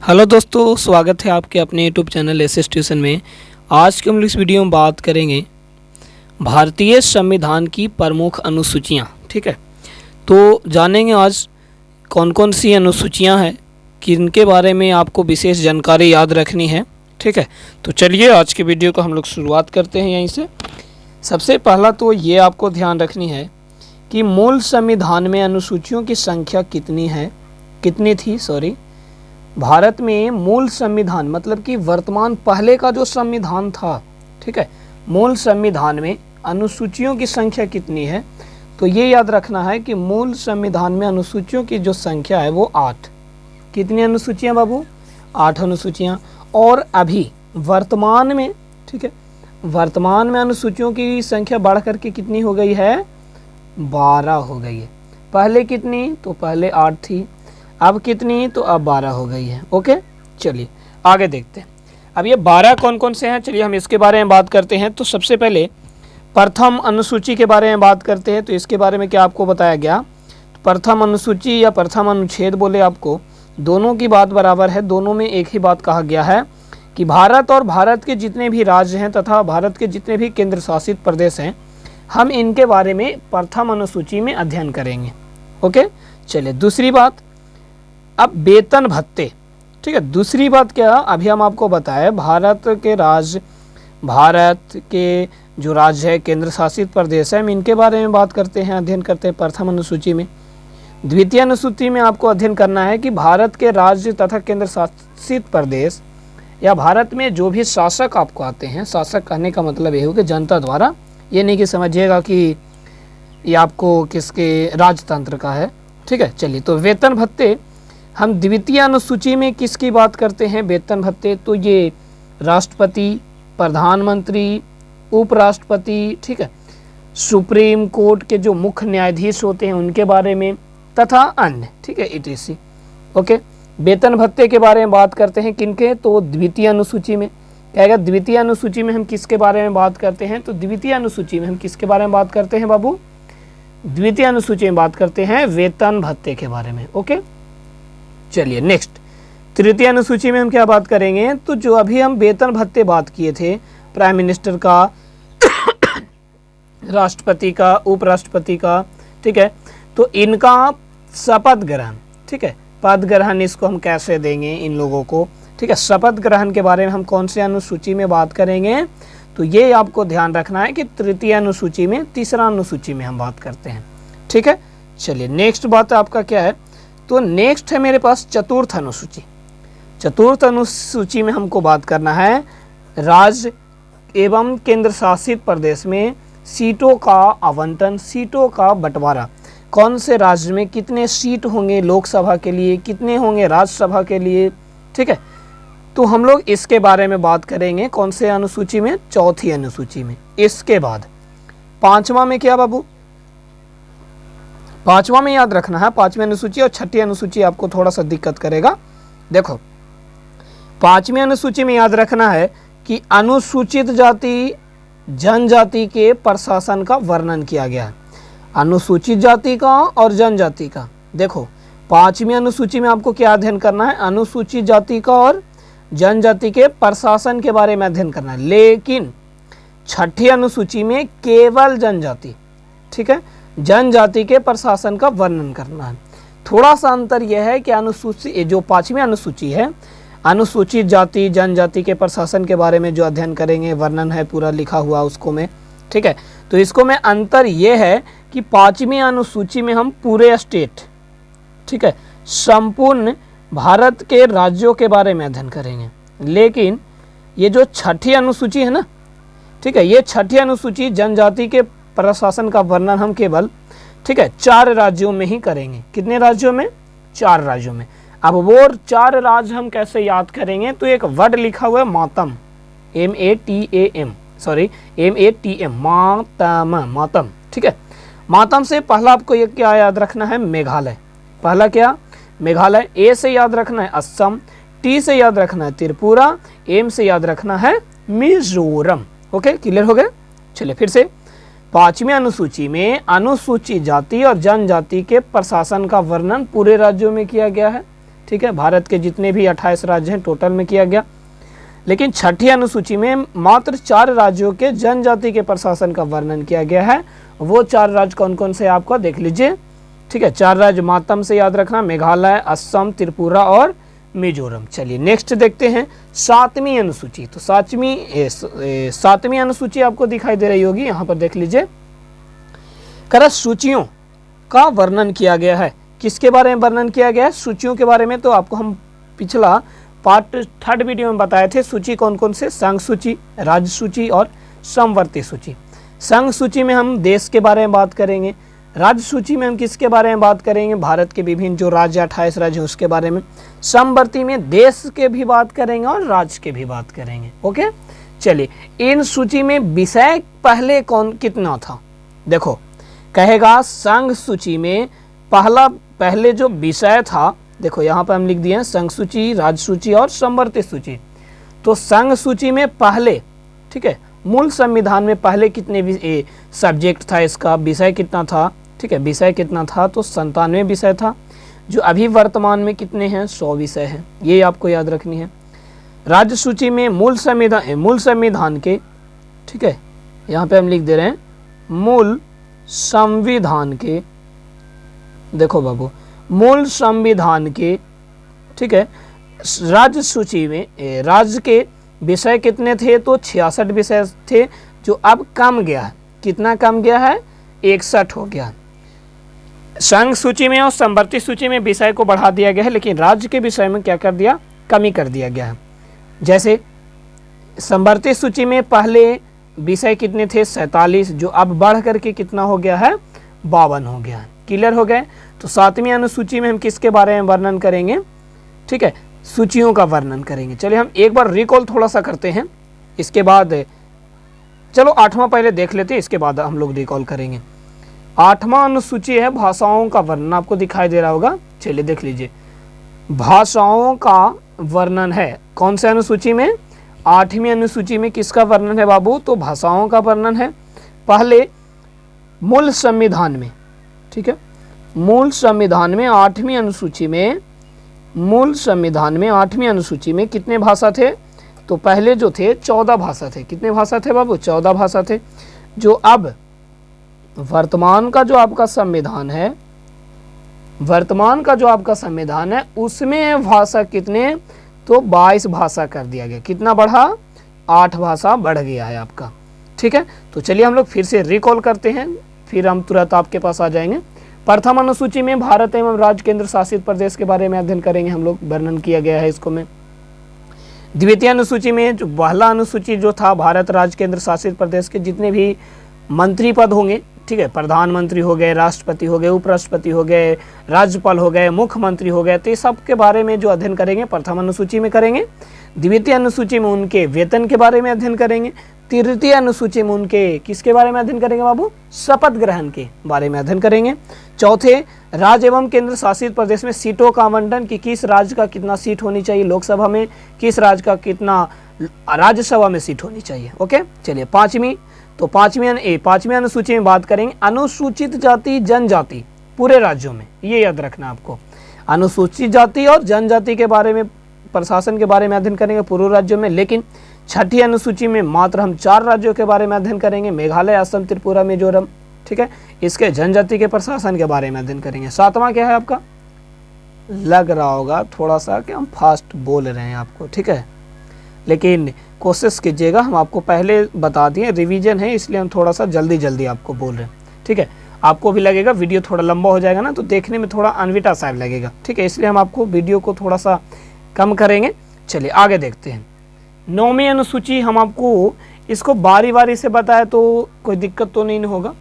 Hello दोस्तों, स्वागत है आपके अपने यूट्यूब चैनल एसएस ट्यूशन में। आज के हम इस वीडियो में बात करेंगे भारतीय संविधान की प्रमुख अनुसूचियां। ठीक है, तो जानेंगे आज कौन कौन सी अनुसूचियां हैं, किनके बारे में आपको विशेष जानकारी याद रखनी है। ठीक है, तो चलिए आज के वीडियो को हम लोग शुरुआत करते हैं यहीं से। सबसे पहला तो ये आपको ध्यान रखनी है कि मूल संविधान में अनुसूचियों की संख्या कितनी थी। भारत में मूल संविधान मतलब कि वर्तमान पहले का जो संविधान था, ठीक है, मूल संविधान में अनुसूचियों की संख्या कितनी है, तो ये याद रखना है कि मूल संविधान में अनुसूचियों की जो संख्या है वो 8। कितनी अनुसूचियां बाबू? 8 अनुसूचियां। और अभी वर्तमान में, ठीक है, वर्तमान में अनुसूचियों की संख्या बढ़ करके कितनी हो गई है? 12 हो गई है। पहले कितनी? तो पहले 8 थी, अब कितनी? तो अब 12 हो गई है। ओके, चलिए आगे देखते हैं। अब ये 12 कौन कौन से हैं, चलिए हम इसके बारे में बात करते हैं। तो सबसे पहले प्रथम अनुसूची के बारे में बात करते हैं। तो इसके बारे में क्या आपको बताया गया? तो प्रथम अनुसूची या प्रथम अनुच्छेद बोले आपको, दोनों की बात बराबर है। दोनों में एक ही बात कहा गया है कि भारत और भारत के जितने भी राज्य हैं तथा भारत के जितने भी केंद्र शासित प्रदेश हैं, हम इनके बारे में प्रथम अनुसूची में अध्ययन करेंगे। ओके, चलिए दूसरी बात, अब वेतन भत्ते। ठीक है, दूसरी बात क्या अभी हम आपको बताएं, भारत के जो राज्य है, केंद्र शासित प्रदेश है, हम इनके बारे में बात करते हैं, अध्ययन करते हैं प्रथम अनुसूची में। द्वितीय अनुसूची में आपको अध्ययन करना है कि भारत के राज्य तथा केंद्र शासित प्रदेश या भारत में जो भी शासक आपको आते हैं, शासक कहने का मतलब ये हो कि जनता द्वारा, ये नहीं कि समझिएगा कि ये आपको किसके राजतंत्र का है। ठीक है, चलिए तो वेतन भत्ते हम द्वितीय अनुसूची में किसकी बात करते हैं? वेतन भत्ते। तो ये राष्ट्रपति, प्रधानमंत्री, उपराष्ट्रपति, ठीक है, सुप्रीम कोर्ट के जो मुख्य न्यायाधीश होते हैं उनके बारे में तथा अन्य, ठीक है, etc। ओके, वेतन भत्ते के बारे में बात करते हैं किनके? तो द्वितीय अनुसूची में। क्या द्वितीय अनुसूची में हम किसके बारे में बात करते हैं? तो द्वितीय अनुसूची में हम किसके बारे में बात करते हैं बाबू? द्वितीय अनुसूची में बात करते हैं वेतन भत्ते के बारे में। ओके, चलिए नेक्स्ट, तृतीय अनुसूची में हम क्या बात करेंगे? तो जो अभी हम वेतन भत्ते बात किए थे, प्राइम मिनिस्टर का, राष्ट्रपति का, उपराष्ट्रपति का, ठीक है, तो इनका शपथ ग्रहण, ठीक है, पद ग्रहण इसको हम कैसे देंगे इन लोगों को, ठीक है, शपथ ग्रहण के बारे में हम कौन से अनुसूची में बात करेंगे? तो ये आपको ध्यान रखना है कि तृतीय अनुसूची में, तीसरा अनुसूची में हम बात करते हैं। ठीक है, चलिए नेक्स्ट बात आपका क्या है? तो नेक्स्ट है मेरे पास चतुर्थ अनुसूची। चतुर्थ अनुसूची में हमको बात करना है राज्य एवं केंद्र शासित प्रदेश में सीटों का आवंटन, सीटों का बंटवारा। कौन से राज्य में कितने सीट होंगे लोकसभा के लिए, कितने होंगे राज्यसभा के लिए, ठीक है, तो हम लोग इसके बारे में बात करेंगे। कौन से अनुसूची में? चौथी अनुसूची में। इसके बाद पांचवा में क्या बाबू? पांचवा में याद रखना है, पांचवी अनुसूची और छठी अनुसूची आपको थोड़ा सा दिक्कत करेगा। देखो, पांचवी अनुसूची में याद रखना है कि अनुसूचित जाति जनजाति के प्रशासन का वर्णन किया गया है। अनुसूचित जाति का और जनजाति का। देखो, पांचवी अनुसूची में आपको क्या अध्ययन करना है? अनुसूचित जाति का और जनजाति के प्रशासन के बारे में अध्ययन करना है। लेकिन छठी अनुसूची में केवल जनजाति, ठीक है, जनजाति के प्रशासन का वर्णन करना है। थोड़ा सा अंतर यह है कि अनुसूची, जो पांचवी अनुसूची है, अनुसूचित जाति जनजाति के प्रशासन के बारे में जो अध्ययन करेंगे, वर्णन है पूरा लिखा हुआ उसको में, ठीक है, तो इसको में अंतर यह है कि पांचवी अनुसूची में हम पूरे स्टेट, ठीक है, संपूर्ण भारत के राज्यों के बारे में अध्ययन करेंगे। लेकिन ये जो छठी अनुसूची है ना, ठीक है, ये छठी अनुसूची जनजाति के प्रशासन का वर्णन हम केवल, ठीक है, 4 राज्यों में ही करेंगे। कितने राज्यों में? 4 राज्यों में। अब वो 4 राज्य हम कैसे याद करेंगे? तो एक वर्ड लिखा हुआ है मातम, MATAM, मातम, ठीक है। मातम से पहला आपको ये क्या याद रखना है? मेघालय। पहला क्या? मेघालय। ए से याद रखना है असम, टी से याद रखना है त्रिपुरा, एम से याद रखना है मिजोरम। ओके, क्लियर हो गए? चलिए फिर से, पांचवी अनुसूची में अनुसूचित जाति और जनजाति के प्रशासन का वर्णन पूरे राज्यों में किया गया है। ठीक है, भारत के जितने भी 28 राज्य हैं टोटल में किया गया। लेकिन छठी अनुसूची में मात्र 4 राज्यों के जनजाति के प्रशासन का वर्णन किया गया है। वो 4 राज्य कौन कौन से आपको देख लीजिए, ठीक है। 4 राज्य मातम से याद रखना, मेघालय, असम, त्रिपुरा और मिजोरम। चलिए नेक्स्ट देखते हैं 7वीं अनुसूची। तो 7वीं अनुसूची आपको दिखाई दे रही होगी, यहाँ पर देख लीजिए। कर सूचियों का वर्णन किया गया है। किसके बारे में वर्णन किया गया है? सूचियों के बारे में। तो आपको हम पिछला पार्ट 3rd वीडियो में बताए थे सूची कौन कौन से, संघ सूची, राज्य सूची और समवर्ती सूची। संघ सूची में हम देश के बारे में बात करेंगे, राज्य सूची में हम किसके बारे में बात करेंगे, भारत के विभिन्न जो राज्य 28 राज्य हैं उसके बारे में। समवर्ती में देश के भी बात करेंगे और राज्य के भी बात करेंगे। ओके, चलिए इन सूची में विषय पहले कितना था, देखो कहेगा संघ सूची में पहले जो विषय था, देखो यहाँ पर हम लिख दिए हैं संघ सूची, राज्य सूची और समवर्ती सूची। तो संघ सूची में पहले, ठीक है, मूल संविधान में पहले कितने सब्जेक्ट था, इसका विषय कितना था, ठीक है, विषय कितना था, तो 97 विषय था। जो अभी वर्तमान में कितने हैं, 100 विषय हैं, ये आपको याद रखनी है। राज्य सूची में मूल संविधान के, ठीक है, यहाँ पे हम लिख दे रहे हैं मूल संविधान के, देखो बाबू मूल संविधान के, ठीक है, राज्य सूची में राज्य के विषय कितने थे, तो 66 विषय थे, जो अब कम गया है। कितना कम गया है, 61 हो गया। संघ सूची में और समवर्ती सूची में विषय को बढ़ा दिया गया है, लेकिन राज्य के विषय में क्या कर दिया, कमी कर दिया गया है। जैसे समवर्ती सूची में पहले विषय कितने थे, 47, जो अब बढ़ करके कितना हो गया है, 52 हो गया है। क्लियर हो गए। तो 7वीं अनुसूची में हम किसके बारे में वर्णन करेंगे, ठीक है, सूचियों का वर्णन करेंगे। चलिए हम एक बार रिकॉल थोड़ा सा करते हैं, इसके बाद चलो 8वां पहले देख लेते हैं, इसके बाद हम लोग रिकॉल करेंगे। 8वां अनुसूची है भाषाओं का वर्णन, आपको दिखाई दे रहा होगा। चलिए देख लीजिए, भाषाओं का वर्णन है कौन से अनुसूची में, 8वीं अनुसूची में। किसका वर्णन है बाबू, तो भाषाओं का वर्णन है। पहले मूल संविधान में, ठीक है, मूल संविधान में 8वीं अनुसूची में, मूल संविधान में 8वीं अनुसूची में कितने भाषा थे, तो पहले जो थे 14 भाषा थे। कितने भाषा थे बाबू, 14 भाषा थे। जो अब वर्तमान का जो आपका संविधान है, वर्तमान का जो आपका संविधान है उसमें भाषा कितने, तो 22 भाषा कर दिया गया। कितना बढ़ा, 8 भाषा बढ़ गया है आपका, ठीक है। तो चलिए हम लोग फिर से रिकॉल करते हैं, फिर हम तुरंत आपके पास आ जाएंगे। प्रथम अनुसूची में भारत एवं राज्य केंद्र शासित प्रदेश के बारे में अध्ययन करेंगे हम लोग, वर्णन किया गया है इसको में। द्वितीय अनुसूची में जो पहला अनुसूची जो था, भारत राज्य केंद्र शासित प्रदेश के जितने भी मंत्री पद होंगे, ठीक है, प्रधानमंत्री हो गए, राष्ट्रपति हो गए, उपराष्ट्रपति हो गए, राज्यपाल हो गए, मुख्यमंत्री हो गए, तो ये सब के बारे में जो अध्ययन करेंगे प्रथम अनुसूची में करेंगे। द्वितीय अनुसूची में उनके वेतन के बारे में अध्ययन करेंगे। तृतीय अनुसूची में उनके किसके बारे में अध्ययन करेंगे बाबू, शपथ ग्रहण के बारे में अध्ययन करेंगे। चौथे, राज्य एवं केंद्र शासित प्रदेश में सीटों का आवंटन, कि किस राज्य का कितना सीट होनी चाहिए लोकसभा में, किस राज्य का कितना राज्यसभा में सीट होनी चाहिए। ओके, चलिए पांचवी, तो पांचवी अनुसूची में बात करेंगे अनुसूचित जाति जनजाति पूरे राज्यों में, ये याद रखना आपको। अनुसूचित जाति और जनजाति के बारे में, प्रशासन के बारे में अध्ययन करेंगे पूरे राज्यों में। लेकिन छठी अनुसूची में मात्र हम 4 राज्यों के बारे में अध्ययन करेंगे, मेघालय, असम, त्रिपुरा, मिजोरम, ठीक है। इसके जनजाति के प्रशासन के बारे में अध्ययन करेंगे। 7वां क्या है आपका, लग रहा होगा थोड़ा सा कि हम फास्ट बोल रहे हैं आपको, ठीक है, लेकिन कोशिश कीजिएगा, हम आपको पहले बता दिए, रिवीजन है इसलिए हम थोड़ा सा जल्दी आपको बोल रहे हैं, ठीक है। आपको भी लगेगा वीडियो थोड़ा लंबा हो जाएगा ना, तो देखने में थोड़ा अनविटा सा लगेगा, ठीक है, इसलिए हम आपको वीडियो को थोड़ा सा कम करेंगे। चलिए आगे देखते हैं। 9वीं अनुसूची हम आपको इसको बारी से बताए तो कोई दिक्कत तो नहीं होगा।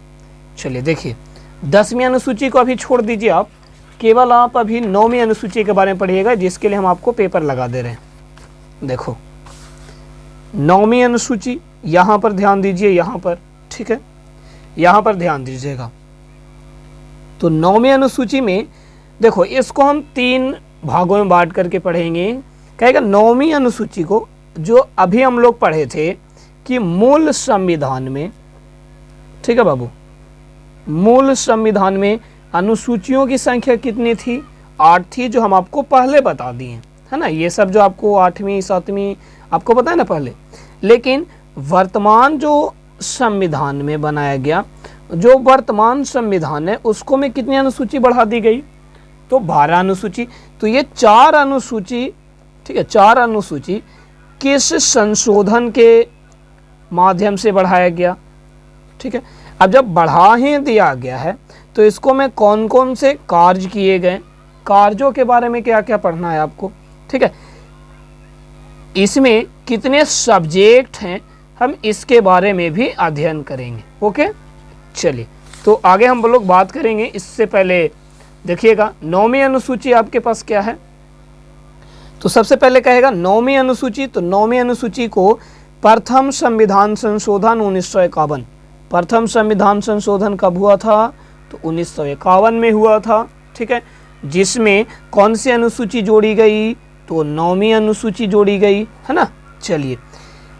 चलिए देखिए, 10वीं अनुसूची को अभी छोड़ दीजिए, आप केवल आप अभी 9वीं अनुसूची के बारे में पढ़िएगा, जिसके लिए हम आपको पेपर लगा दे रहे हैं। देखो 9वीं अनुसूची, यहाँ पर ध्यान दीजिए, यहाँ पर, ठीक है, यहाँ पर ध्यान दीजिएगा। तो 9वीं अनुसूची में देखो, इसको हम 3 भागों में बांट करके पढ़ेंगे। कहेगा 9वीं अनुसूची को, जो अभी हम लोग पढ़े थे कि मूल संविधान में, ठीक है बाबू, मूल संविधान में अनुसूचियों की संख्या कितनी थी 8 थी जो हम आपको पहले बता दिए, है ना। ये सब जो आपको 8वीं 7वीं आपको पता है ना पहले। लेकिन वर्तमान जो संविधान में बनाया गया, जो वर्तमान संविधान है उसको में कितनी अनुसूची बढ़ा दी गई, तो 12 अनुसूची। तो ये 4 अनुसूची, ठीक है, 4 अनुसूची किस संशोधन के माध्यम से बढ़ाया गया, ठीक है। अब जब बढ़ा ही दिया गया है तो इसको में कौन कौन से कार्य किए गए, कार्यों के बारे में क्या क्या पढ़ना है आपको, ठीक है। इसमें कितने सब्जेक्ट हैं हम इसके बारे में भी अध्ययन करेंगे। ओके, चलिए तो आगे हम लोग बात करेंगे। इससे पहले देखिएगा 9वीं अनुसूची आपके पास क्या है। तो सबसे पहले कहेगा 9वीं अनुसूची। तो 9वीं अनुसूची को प्रथम संविधान संशोधन 1951, प्रथम संविधान संशोधन कब हुआ था, तो 1951 में हुआ था, ठीक है। जिसमें कौन सी अनुसूची जोड़ी गई, तो 9वीं अनुसूची जोड़ी गई, है ना। चलिए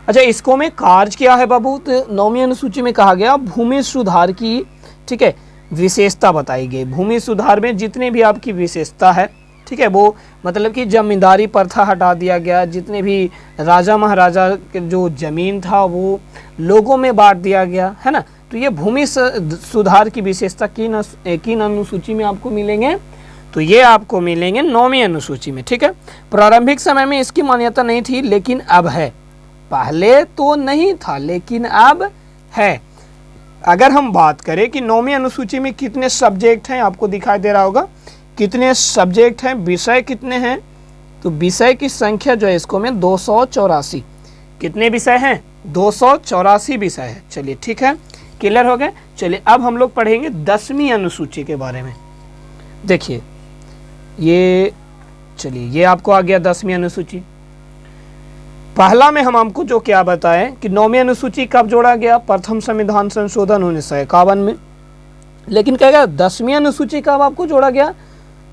अच्छा, इसको में कार्य क्या है बाबू, तो 9वीं अनुसूची में कहा गया भूमि सुधार की, ठीक है, विशेषता बताई गई। भूमि सुधार में जितने भी आपकी विशेषता है, ठीक है, वो मतलब कि जमींदारी प्रथा हटा दिया गया, जितने भी राजा महाराजा के जो जमीन था वो लोगों में बांट दिया गया, है ना। तो ये भूमि सुधार की विशेषता किन अनुसूची में आपको मिलेंगे, तो ये आपको मिलेंगे 9वीं अनुसूची में, ठीक है। प्रारंभिक समय में इसकी मान्यता नहीं थी, लेकिन अब है। पहले तो नहीं था लेकिन अब है। अगर हम बात करें कि 9वीं अनुसूची में कितने सब्जेक्ट हैं, आपको दिखाई दे रहा होगा कितने सब्जेक्ट हैं, विषय कितने हैं, तो विषय की संख्या जो है इसको में 284, कितने विषय हैं, 284 विषय है। चलिए ठीक है, क्लियर हो गए। चलिए अब हम लोग पढ़ेंगे 10वीं अनुसूची के बारे में। देखिए ये, चलिए ये आपको आ गया 10वीं अनुसूची। पहला में हम आपको जो क्या बताएं कि 9वीं अनुसूची कब जोड़ा गया, प्रथम संविधान संशोधन 1951 में। लेकिन क्या गया 10वीं अनुसूची कब आपको जोड़ा गया,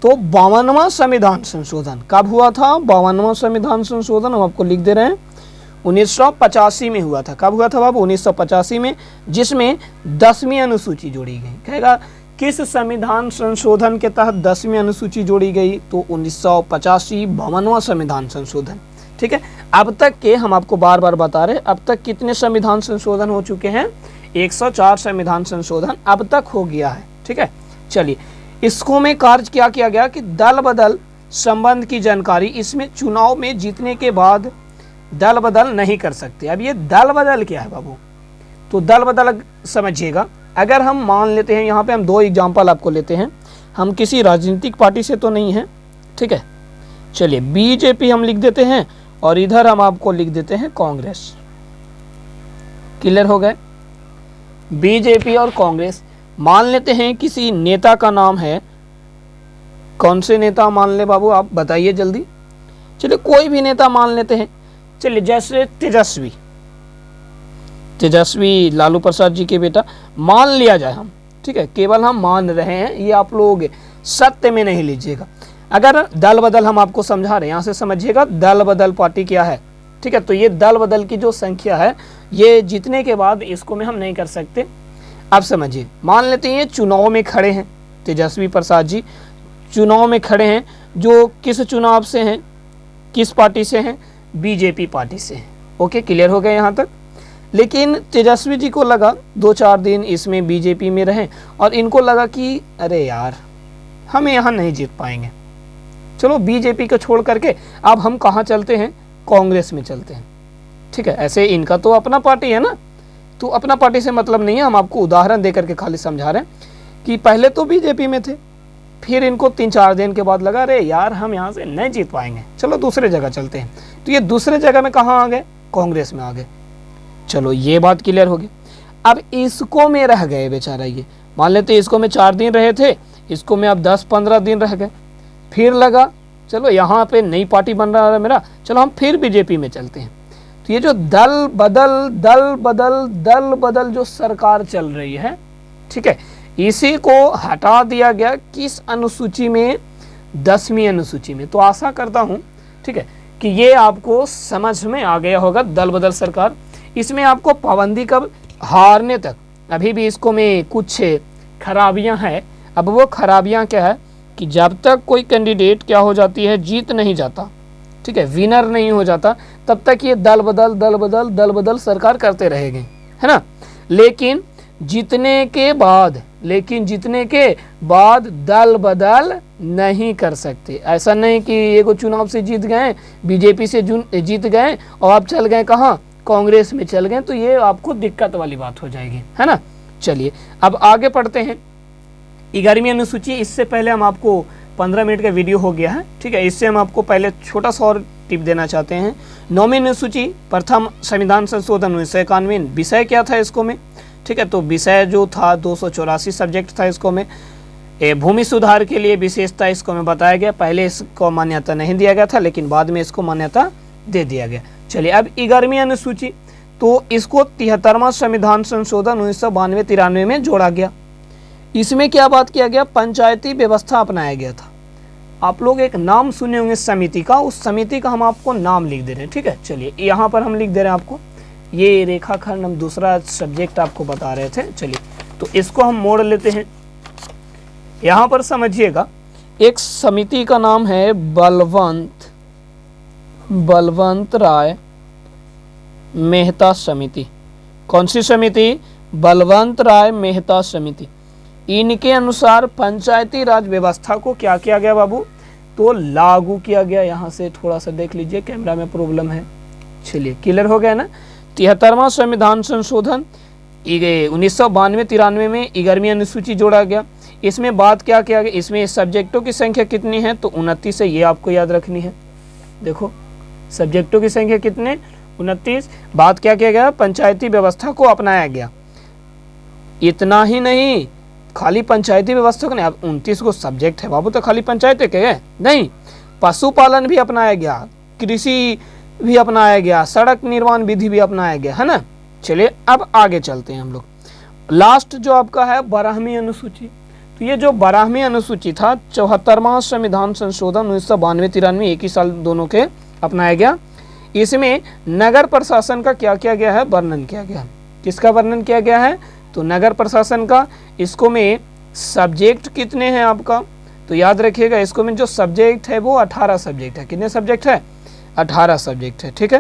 तो 52वां संविधान संशोधन कब हुआ था, 52वां संविधान संशोधन हम आपको लिख दे रहे हैं 1985 में हुआ था। कब हुआ था बाबू, 1985 में, जिसमें 10वीं अनुसूची जोड़ी गई। कहेगा किस संविधान संशोधन के तहत 10वीं अनुसूची जोड़ी गई, तो 1985 52वां संविधान संशोधन, ठीक है। अब तक के हम आपको बार बार बता रहे, अब तक कितने संविधान संशोधन हो चुके हैं, 104 संविधान संशोधन अब तक हो गया है, ठीक है। चलिए इसको में कार्य क्या किया गया कि दल बदल संबंध की जानकारी, इसमें चुनाव में जीतने के बाद दल बदल नहीं कर सकते। अब ये दल बदल क्या है बाबू, तो दल बदल समझिएगा। अगर हम मान लेते हैं, यहाँ पे हम 2 एग्जाम्पल आपको लेते हैं, हम किसी राजनीतिक पार्टी से तो नहीं है, ठीक है। चलिए बीजेपी हम लिख देते हैं और इधर हम आपको लिख देते हैं कांग्रेस। क्लियर हो गए, बीजेपी और कांग्रेस। मान लेते हैं किसी नेता का नाम है, कौन से नेता मान ले बाबू, आप बताइए जल्दी। चलिए कोई भी नेता मान लेते हैं, चलिए जैसे तेजस्वी लालू प्रसाद जी के बेटा मान लिया जाए हम, ठीक है, केवल हम मान रहे हैं, ये आप लोग सत्य में नहीं लीजिएगा। अगर दल बदल हम आपको समझा रहे हैं, यहाँ से समझिएगा दल बदल पार्टी क्या है, ठीक है। तो ये दल बदल की जो संख्या है, ये जीतने के बाद इसको में हम नहीं कर सकते। अब समझिए, मान लेते हैं चुनाव में खड़े हैं, तेजस्वी प्रसाद जी चुनाव में खड़े हैं, जो किस चुनाव से हैं, किस पार्टी से हैं, बीजेपी पार्टी से हैं। ओके, क्लियर हो गया यहाँ तक। लेकिन तेजस्वी जी को लगा 2-4 दिन इसमें बीजेपी में रहें और इनको लगा कि अरे यार हम यहाँ नहीं जीत पाएंगे, चलो बीजेपी को छोड़ करके अब हम कहाँ चलते हैं, कांग्रेस में चलते हैं, ठीक है। ऐसे इनका तो अपना पार्टी है ना, तो अपना पार्टी से मतलब नहीं है, हम आपको उदाहरण देकर के खाली समझा रहे हैं कि पहले तो बीजेपी में थे, फिर इनको 3-4 दिन के बाद लगा अरे यार हम यहाँ से नहीं जीत पाएंगे, चलो दूसरे जगह चलते हैं। तो ये दूसरे जगह में कहाँ आ गए, कांग्रेस में आ गए। चलो ये बात क्लियर हो गई। अब इसको में रह गए बेचारा, ये मान लेते इसको में 4 दिन रहे थे, इसको में अब 10-15 दिन रह गए, फिर लगा चलो यहाँ पे नई पार्टी बन रहा है मेरा, चलो हम फिर बीजेपी में चलते हैं। तो ये जो दल बदल जो सरकार चल रही है, ठीक है, इसी को हटा दिया गया किस अनुसूची में, 10वीं अनुसूची में। तो आशा करता हूँ, ठीक है, कि ये आपको समझ में आ गया होगा दल बदल सरकार। इसमें आपको पाबंदी कब, हारने तक। अभी भी इसको में कुछ खराबियां हैं। अब वो खराबियां क्या है कि जब तक कोई कैंडिडेट क्या हो जाती है, जीत नहीं जाता, ठीक है, विनर नहीं हो जाता, तब तक ये दल बदल सरकार करते रहेंगे, है ना। लेकिन जीतने के बाद दल बदल नहीं कर सकते। ऐसा नहीं कि ये को चुनाव से जीत गए, बीजेपी से जीत गए और आप चल गए कहाँ, कांग्रेस में चल गए, तो ये आपको दिक्कत वाली बात हो जाएगी, है ना। चलिए अब आगे पढ़ते हैं। 11वीं अनुसूची, इससे पहले हम आपको 15 मिनट का वीडियो हो गया है, ठीक है। इससे हम आपको पहले छोटा सा और टिप देना चाहते हैं। 9वीं अनुसूची, प्रथम संविधान संशोधन 1991, विषय क्या था इसको में, ठीक है। तो विषय जो था 284 सब्जेक्ट था इसको में। भूमि सुधार के लिए विशेषता इसको में बताया गया। पहले इसको मान्यता नहीं दिया गया था, लेकिन बाद में इसको मान्यता दे दिया गया। चलिए अब 11वीं अनुसूची, तो इसको 73वां संविधान संशोधन 1992-93 में जोड़ा गया। इसमें क्या बात किया गया, पंचायती व्यवस्था अपनाया गया था। आप लोग एक नाम सुने होंगे समिति का, उस समिति का हम आपको नाम लिख दे रहे हैं, ठीक है। चलिए यहाँ पर हम लिख दे रहे हैं आपको, ये रेखाखंड हम दूसरा सब्जेक्ट आपको बता रहे थे। चलिए तो इसको हम मोड़ लेते हैं। यहाँ पर समझिएगा, एक समिति का नाम है बलवंत राय मेहता समिति। कौन सी समिति, बलवंत राय मेहता समिति। इनके अनुसार पंचायती राज व्यवस्था को क्या किया गया बाबू, तो लागू किया गया। यहाँ से थोड़ा सा देख लीजिए, कैमरा में प्रॉब्लम है। चलिए क्लियर हो गया ना। 73वां संविधान संशोधन 1992-93 में 11वीं अनुसूची जोड़ा गया। इसमें बात क्या किया गया, इसमें सब्जेक्टों की संख्या कितनी है, तो 29 है, ये आपको याद रखनी है। देखो सब्जेक्टों की संख्या कितने, 29। बात क्या किया गया, पंचायती व्यवस्था को अपनाया गया। इतना ही नहीं, खाली पंचायती व्यवस्था को नहीं, अब 29 को सब्जेक्ट है बाबू, तो खाली पंचायत के नहीं, पशुपालन भी अपनाया गया, कृषि भी अपनाया गया, सड़क निर्माण विधि भी अपनाया गया, है ना। चलिए अब आगे चलते हैं हम लोग। लास्ट जो आपका है 12वीं अनुसूची, तो ये जो 12वीं अनुसूची था, 74वां संविधान संशोधन 1992-93 एक ही साल दोनों के अपनाया गया। इसमें नगर प्रशासन का क्या किया गया है, वर्णन किया गया। किसका वर्णन किया गया है, तो नगर प्रशासन का। इसको में सब्जेक्ट कितने हैं आपका, तो याद रखिएगा, इसको में जो सब्जेक्ट है वो 18 सब्जेक्ट है। कितने सब्जेक्ट है, 18 सब्जेक्ट है, ठीक है।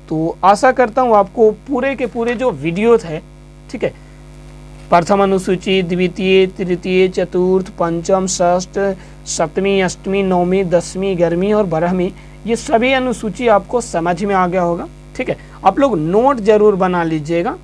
तो आशा करता हूँ आपको पूरे के पूरे जो वीडियो थे, ठीक है, प्रथम अनुसूची, द्वितीय, तृतीय, चतुर्थ, पंचम, षष्ठ, सप्तमी, अष्टमी, नौवीं, 10वीं, 11वीं और 12वीं, ये सभी अनुसूची आपको समझ में आ गया होगा, ठीक है। आप लोग नोट जरूर बना लीजिएगा।